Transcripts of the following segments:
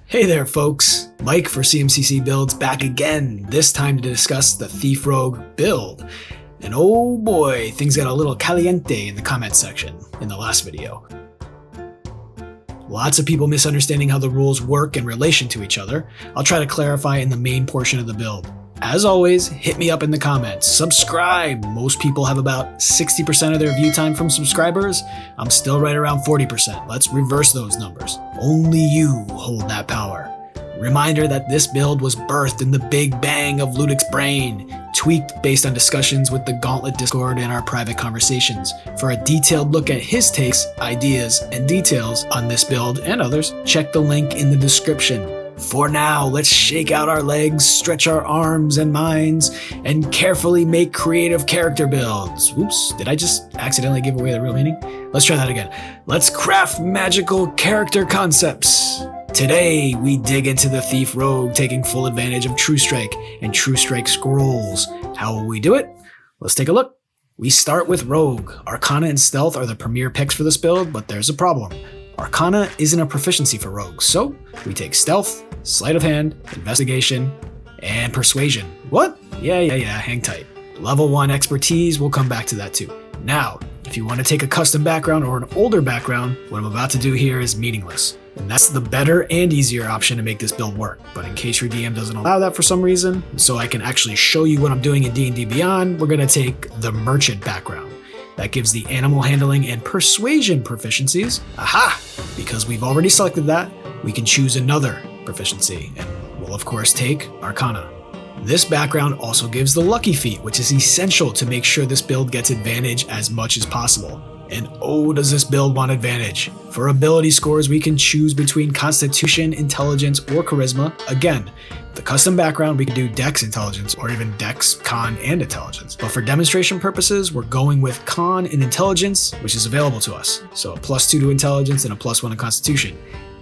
Hey there folks, Mike for CMCC Builds back again, this time to discuss the Thief Rogue build. And oh boy, things got a little caliente in the comment section in the last video. Lots of people misunderstanding how the rules work in relation to each other. I'll try to clarify in the main portion of the build. As always, hit me up in the comments. Subscribe! Most people have about 60% of their view time from subscribers. I'm still right around 40%. Let's reverse those numbers. Only you hold that power. Reminder that this build was birthed in the big bang of Ludic's brain, tweaked based on discussions with the Gauntlet Discord and our private conversations. For a detailed look at his takes, ideas, and details on this build and others, check the link in the description. For now, let's shake out our legs, stretch our arms and minds, and carefully make creative character builds. Oops, did I just accidentally give away the real meaning? Let's try that again. Let's craft magical character concepts. Today, we dig into the Thief Rogue, taking full advantage of True Strike and True Strike scrolls. How will we do it? Let's take a look. We start with Rogue. Arcana and Stealth are the premier picks for this build, but there's a problem. Arcana isn't a proficiency for rogues, so we take Stealth, Sleight of Hand, Investigation, and Persuasion. What? Yeah, hang tight. Level 1 Expertise, we'll come back to that too. Now, if you want to take a custom background or an older background, what I'm about to do here is meaningless. And that's the better and easier option to make this build work. But in case your DM doesn't allow that for some reason, so I can actually show you what I'm doing in D&D Beyond, we're going to take the Merchant background. That gives the Animal Handling and Persuasion proficiencies. Aha! Because we've already selected that, we can choose another proficiency, and we'll of course take Arcana. This background also gives the Lucky Feat, which is essential to make sure this build gets advantage as much as possible. And oh, does this build want advantage? For ability scores, we can choose between Constitution, Intelligence, or Charisma. Again, the custom background, we can do Dex Intelligence, or even Dex, Con, and Intelligence. But for demonstration purposes, we're going with Con and Intelligence, which is available to us. So a +2 to Intelligence and a +1 to Constitution.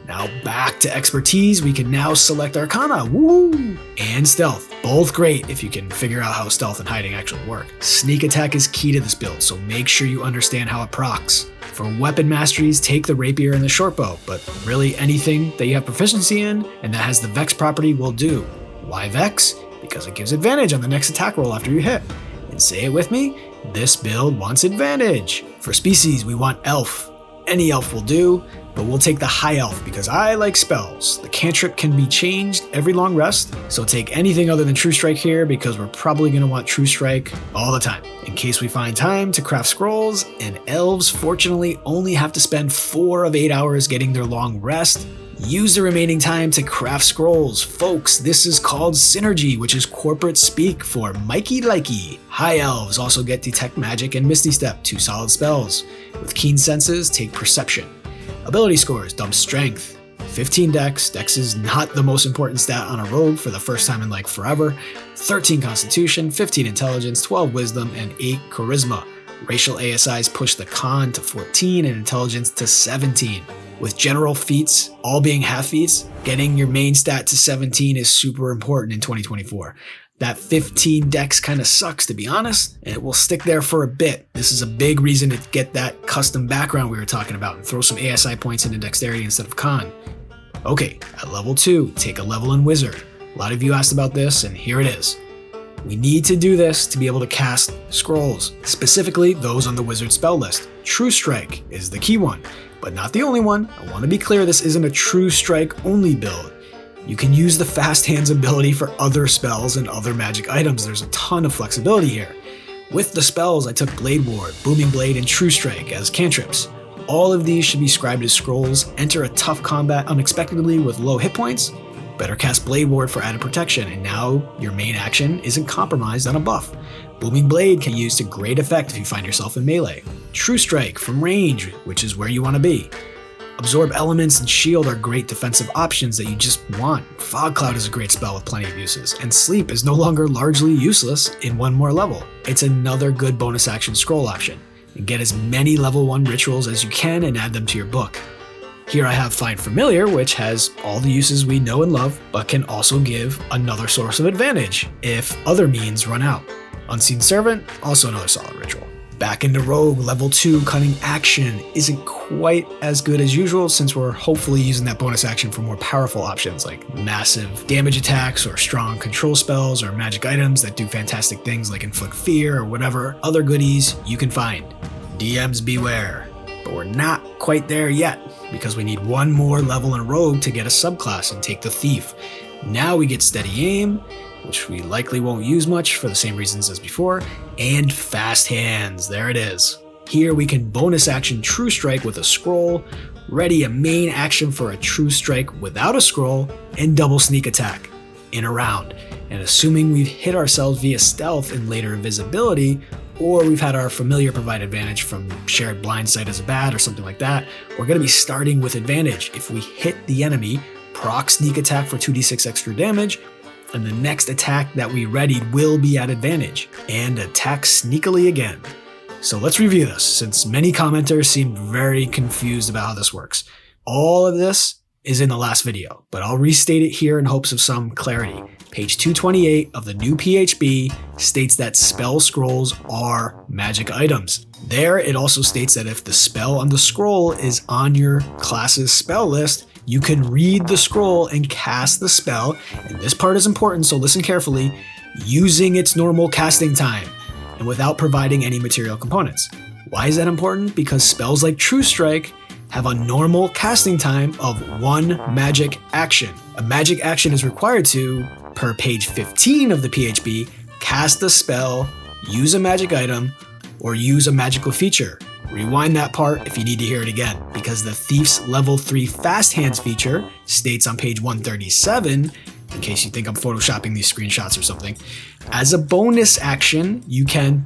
Now back to Expertise, we can now select Arcana, woo! And Stealth, both great if you can figure out how Stealth and Hiding actually work. Sneak Attack is key to this build, so make sure you understand how it procs. For weapon masteries, take the Rapier and the Shortbow, but really anything that you have proficiency in and that has the Vex property will do. Why Vex? Because it gives advantage on the next attack roll after you hit. And say it with me, this build wants advantage. For species, we want Elf. Any elf will do, but we'll take the High Elf because I like spells. The cantrip can be changed every long rest, so take anything other than True Strike here because we're probably going to want True Strike all the time, in case we find time to craft scrolls, and elves fortunately only have to spend 4 of 8 hours getting their long rest. Use the remaining time to craft scrolls. Folks, this is called Synergy, which is corporate speak for Mikey Likey. High Elves also get Detect Magic and Misty Step, 2 solid spells. With Keen Senses, take Perception. Ability scores, dump Strength. 15 Dex, Dex is not the most important stat on a rogue for the first time in like forever. 13 Constitution, 15 Intelligence, 12 Wisdom, and 8 Charisma. Racial ASIs push the Con to 14 and Intelligence to 17. With general feats all being half feats, getting your main stat to 17 is super important in 2024. That 15 Dex kind of sucks, to be honest, and it will stick there for a bit. This is a big reason to get that custom background we were talking about and throw some ASI points into Dexterity instead of Con. Okay, at level 2, take a level in Wizard. A lot of you asked about this, and here it is. We need to do this to be able to cast scrolls, specifically those on the Wizard spell list. True Strike is the key one, but not the only one. I want to be clear, this isn't a True Strike only build. You can use the Fast Hands ability for other spells and other magic items. There's a ton of flexibility here. With the spells, I took Blade Ward, Booming Blade, and True Strike as cantrips. All of these should be scribed as scrolls. Enter a tough combat unexpectedly with low hit points. Better cast Blade Ward for added protection, and now your main action isn't compromised on a buff. Booming Blade can be used to great effect if you find yourself in melee. True Strike from range, which is where you want to be. Absorb Elements and Shield are great defensive options that you just want. Fog Cloud is a great spell with plenty of uses, and Sleep is no longer largely useless in one more level. It's another good bonus action scroll option. And get as many level 1 rituals as you can and add them to your book. Here I have Find Familiar, which has all the uses we know and love, but can also give another source of advantage if other means run out. Unseen Servant, also another solid ritual. Back into Rogue, level 2 Cunning Action isn't quite as good as usual since we're hopefully using that bonus action for more powerful options like massive damage attacks or strong control spells or magic items that do fantastic things like inflict fear or whatever other goodies you can find. DMs beware. But we're not quite there yet because we need one more level in Rogue to get a subclass and take the Thief. Now we get Steady Aim, which we likely won't use much for the same reasons as before, and Fast Hands. There it is. Here we can bonus action True Strike with a scroll, ready a main action for a True Strike without a scroll, and double sneak attack in a round. And assuming we've hit ourselves via stealth and later invisibility, or we've had our familiar provide advantage from shared blind sight as a bat or something like that, we're going to be starting with advantage. If we hit the enemy, proc sneak attack for 2d6 extra damage, and the next attack that we readied will be at advantage, and attack sneakily again. So let's review this, since many commenters seemed very confused about how this works. All of this is in the last video, but I'll restate it here in hopes of some clarity. Page 228 of the new PHB states that spell scrolls are magic items. There, it also states that if the spell on the scroll is on your class's spell list, you can read the scroll and cast the spell, and this part is important, so listen carefully, using its normal casting time, and without providing any material components. Why is that important? Because spells like True Strike have a normal casting time of 1 magic action. A magic action is required to, per page 15 of the PHB, cast a spell, use a magic item, or use a magical feature. Rewind that part if you need to hear it again, because the Thief's level 3 Fast Hands feature states on page 137, in case you think I'm photoshopping these screenshots or something, as a bonus action, you can ...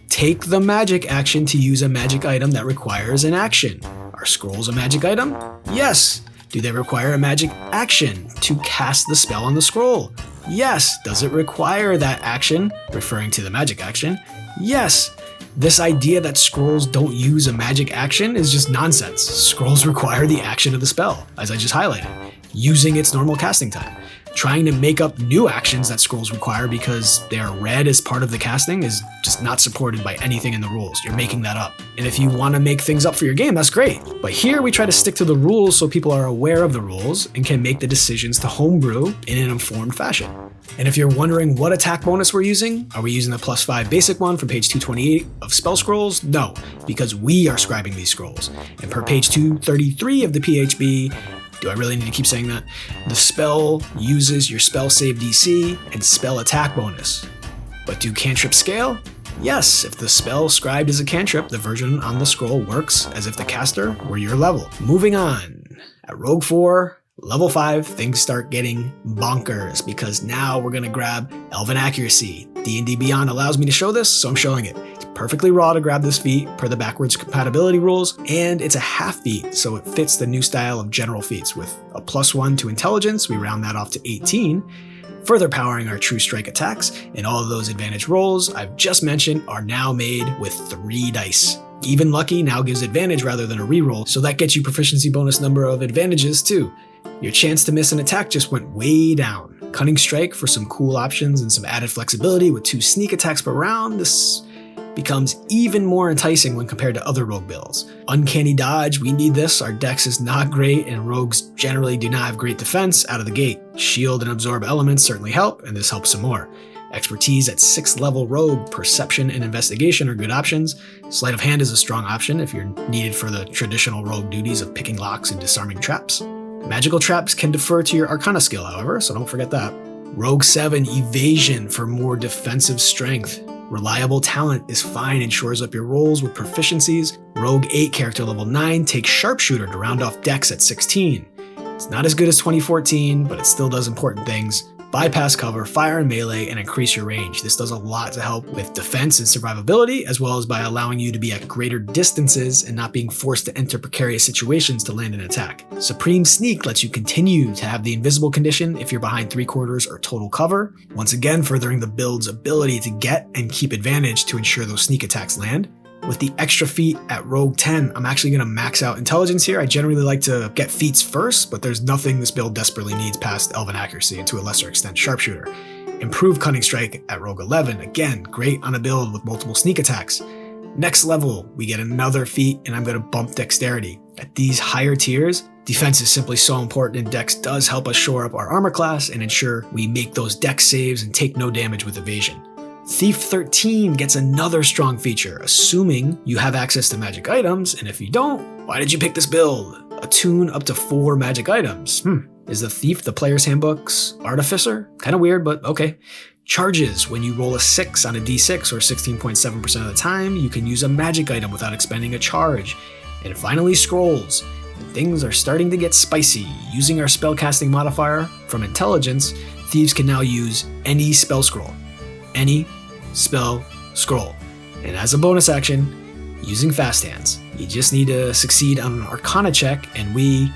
take the magic action to use a magic item that requires an action. Are scrolls a magic item? Yes. Do they require a magic action to cast the spell on the scroll? Yes. Does it require that action, referring to the magic action? Yes. This idea that scrolls don't use a magic action is just nonsense. Scrolls require the action of the spell, as I just highlighted, using its normal casting time. Trying to make up new actions that scrolls require because they are read as part of the casting is just not supported by anything in the rules. You're making that up. And if you want to make things up for your game, that's great. But here we try to stick to the rules so people are aware of the rules and can make the decisions to homebrew in an informed fashion. And if you're wondering what attack bonus we're using, are we using the +5 basic one from page 228 of spell scrolls? No, because we are scribing these scrolls. And per page 233 of the PHB, do I really need to keep saying that? The spell uses your spell save DC and spell attack bonus. But do cantrips scale? Yes, if the spell scribed is a cantrip, the version on the scroll works as if the caster were your level. Moving on. At Rogue 4, level 5, things start getting bonkers because now we're gonna grab Elven Accuracy. D&D Beyond allows me to show this, so I'm showing it. It's perfectly raw to grab this feat per the backwards compatibility rules, and it's a half feat, so it fits the new style of general feats with a +1 to intelligence, we round that off to 18, further powering our True Strike attacks, and all of those advantage rolls I've just mentioned are now made with 3 dice. Even Lucky now gives advantage rather than a reroll, so that gets you proficiency bonus number of advantages too. Your chance to miss an attack just went way down. Cunning Strike for some cool options and some added flexibility with 2 sneak attacks per round. This becomes even more enticing when compared to other rogue builds. Uncanny Dodge, we need this. Our dex is not great and rogues generally do not have great defense out of the gate. Shield and absorb elements certainly help, and this helps some more. Expertise at 6th level rogue, perception and investigation are good options. Sleight of hand is a strong option if you're needed for the traditional rogue duties of picking locks and disarming traps. Magical traps can defer to your Arcana skill, however, so don't forget that. Rogue 7, Evasion for more defensive strength. Reliable Talent is fine and shores up your rolls with proficiencies. Rogue 8, character level 9, takes Sharpshooter to round off dex at 16. It's not as good as 2014, but it still does important things. Bypass cover, fire and melee, and increase your range. This does a lot to help with defense and survivability, as well as by allowing you to be at greater distances and not being forced to enter precarious situations to land an attack. Supreme Sneak lets you continue to have the invisible condition if you're behind 3/4 or total cover, once again furthering the build's ability to get and keep advantage to ensure those sneak attacks land. With the extra feat at Rogue 10, I'm actually going to max out intelligence here. I generally like to get feats first, but there's nothing this build desperately needs past Elven Accuracy and to a lesser extent Sharpshooter. Improved Cunning Strike at Rogue 11, again, great on a build with multiple sneak attacks. Next level, we get another feat and I'm going to bump Dexterity. At these higher tiers, defense is simply so important and Dex does help us shore up our armor class and ensure we make those Dex saves and take no damage with evasion. Thief 13 gets another strong feature, assuming you have access to magic items, and if you don't, why did you pick this build? Attune up to 4 magic items. Is the Thief the player's handbook's artificer? Kinda weird, but okay. Charges, when you roll a 6 on a d6 or 16.7% of the time, you can use a magic item without expending a charge. And finally, scrolls. Things are starting to get spicy. Using our spellcasting modifier from intelligence, thieves can now use any spell scroll. Any spell scroll. And as a bonus action, using fast hands. You just need to succeed on an Arcana check, and we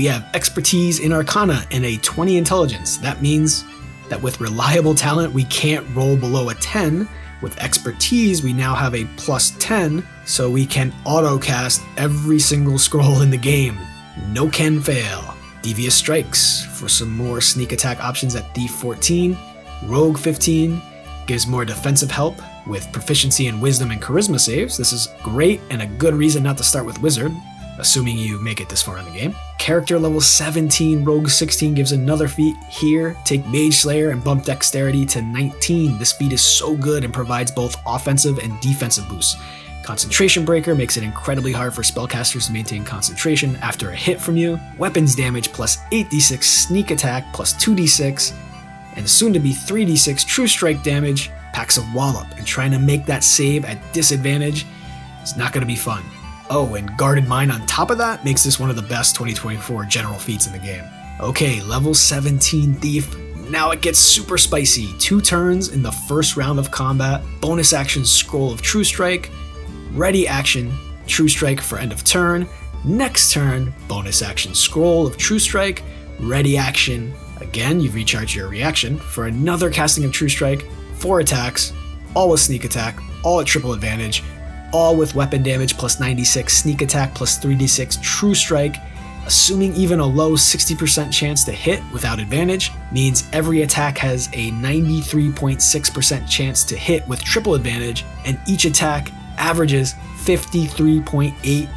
have expertise in Arcana and a 20 intelligence. That means that with reliable talent, we can't roll below a 10. With expertise, we now have a plus 10, so we can auto-cast every single scroll in the game. No can fail. Devious Strikes for some more sneak attack options at Thief 14. Rogue 15 gives more defensive help with proficiency in Wisdom and Charisma saves. This is great and a good reason not to start with Wizard, assuming you make it this far in the game. Character level 17, Rogue 16 gives another feat here. Take Mage Slayer and bump Dexterity to 19. This feat is so good and provides both offensive and defensive boosts. Concentration Breaker makes it incredibly hard for spellcasters to maintain concentration after a hit from you. Weapons damage plus 8d6 sneak attack plus 2d6, and soon to be 3d6 true strike damage packs a wallop, and trying to make that save at disadvantage is not going to be fun. Oh, and Guarded Mind on top of that makes this one of the best 2024 general feats in the game. Okay, level 17 Thief. Now it gets super spicy. 2 turns in the first round of combat. Bonus action Scroll of True Strike. Ready action True Strike for end of turn. Next turn, bonus action Scroll of True Strike. Ready action. Again, you recharge your reaction for another casting of True Strike. 4 attacks, all with sneak attack, all at triple advantage. All with weapon damage plus 96, sneak attack plus 3d6, true strike, assuming even a low 60% chance to hit without advantage, means every attack has a 93.6% chance to hit with triple advantage, and each attack averages 53.8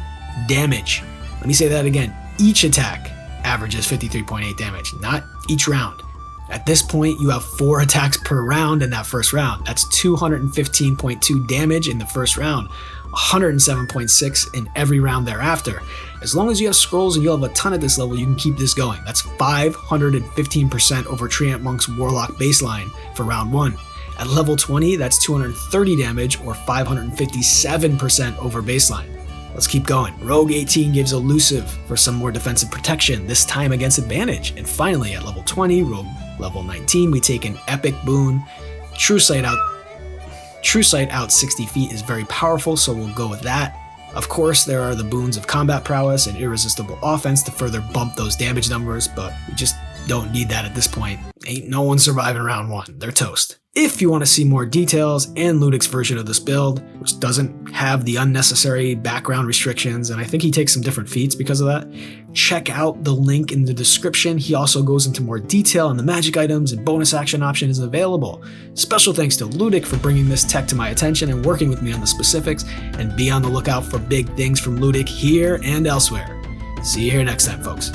damage. Let me say that again. Each attack averages 53.8 damage, not each round. At this point, you have 4 attacks per round in that first round. That's 215.2 damage in the first round, 107.6 in every round thereafter. As long as you have scrolls and you'll have a ton at this level, you can keep this going. That's 515% over Treantmonk's Warlock baseline for round 1. At level 20, that's 230 damage or 557% over baseline. Let's keep going. Rogue 18 gives Elusive for some more defensive protection, this time against advantage. And finally, at level 20, Rogue level 19, we take an epic boon. True Sight out 60 feet is very powerful, so we'll go with that. Of course, there are the boons of combat prowess and irresistible offense to further bump those damage numbers, but we just don't need that at this point. Ain't no one surviving round 1. They're toast. If you want to see more details and Ludic's version of this build, which doesn't have the unnecessary background restrictions, and I think he takes some different feats because of that, check out the link in the description. He also goes into more detail on the magic items and bonus action options available. Special thanks to Ludic for bringing this tech to my attention and working with me on the specifics, and be on the lookout for big things from Ludic here and elsewhere. See you here next time, folks.